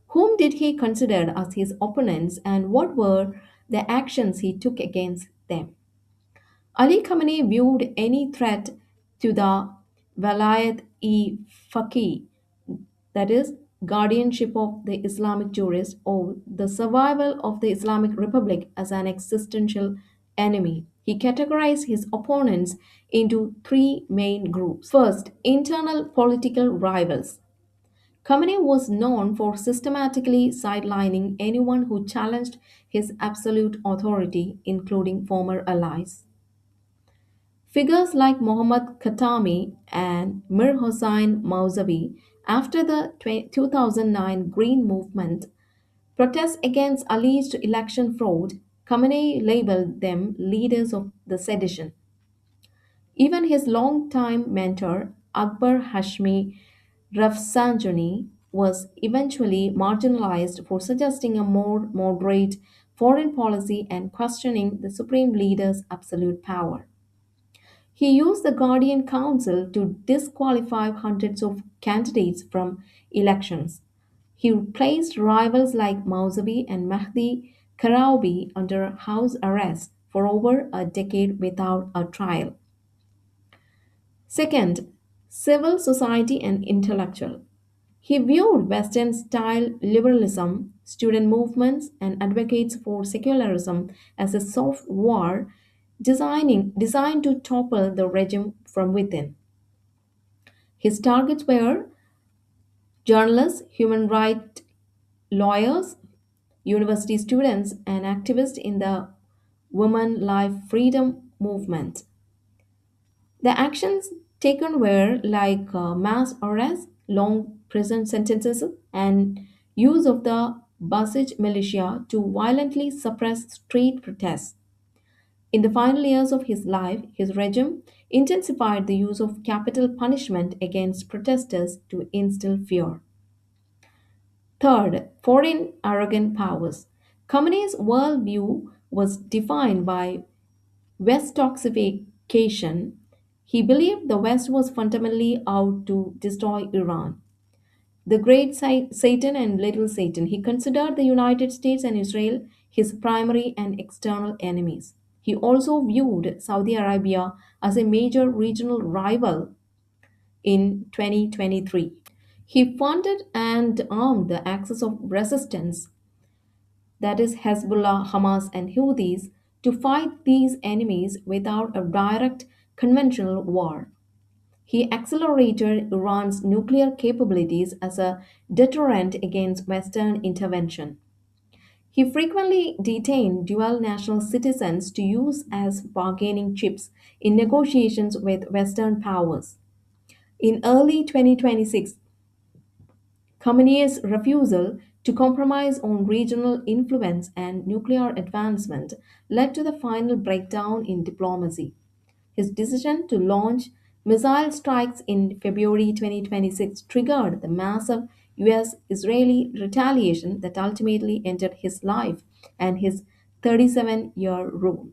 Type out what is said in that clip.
Whom did he consider as his opponents and what were the actions he took against them? Ali Khamenei viewed any threat to the Walayat-e-Faqih, that is, guardianship of the Islamic jurist or the survival of the Islamic Republic as an existential enemy. He categorized his opponents into three main groups. First, internal political rivals. Khamenei was known for systematically sidelining anyone who challenged his absolute authority, including former allies. Figures like Muhammad Khatami and Mir Hossain Mousavi, after the 2009 Green Movement protests against alleged election fraud, Khamenei labeled them leaders of the sedition. Even his longtime mentor, Akbar Hashmi Rafsanjani, was eventually marginalized for suggesting a more moderate foreign policy and questioning the supreme leader's absolute power. He used the Guardian Council to disqualify hundreds of candidates from elections. He placed rivals like Mausavi and Mahdi Karaobi under house arrest for over a decade without a trial. Second, civil society and intellectual. He viewed Western style liberalism, student movements, and advocates for secularism as a soft war designed to topple the regime from within. His targets were journalists, human rights lawyers, university students, and activists in the women life freedom movement. The actions taken were like mass arrests, long prison sentences, and use of the Basij militia to violently suppress street protests. In the final years of his life, his regime intensified the use of capital punishment against protesters to instill fear. Third, foreign arrogant powers. Khamenei's worldview was defined by West toxification. He believed the West was fundamentally out to destroy Iran. The great Satan and little Satan. He considered the United States and Israel his primary and external enemies. He also viewed Saudi Arabia as a major regional rival in 2023. He funded and armed the axis of resistance, that is, Hezbollah, Hamas, and Houthis, to fight these enemies without a direct conventional war. He accelerated Iran's nuclear capabilities as a deterrent against Western intervention. He frequently detained dual national citizens to use as bargaining chips in negotiations with Western powers. In early 2026, Khamenei's refusal to compromise on regional influence and nuclear advancement led to the final breakdown in diplomacy. His decision to launch missile strikes in February 2026 triggered the massive US Israeli retaliation that ultimately ended his life and his 37-year rule.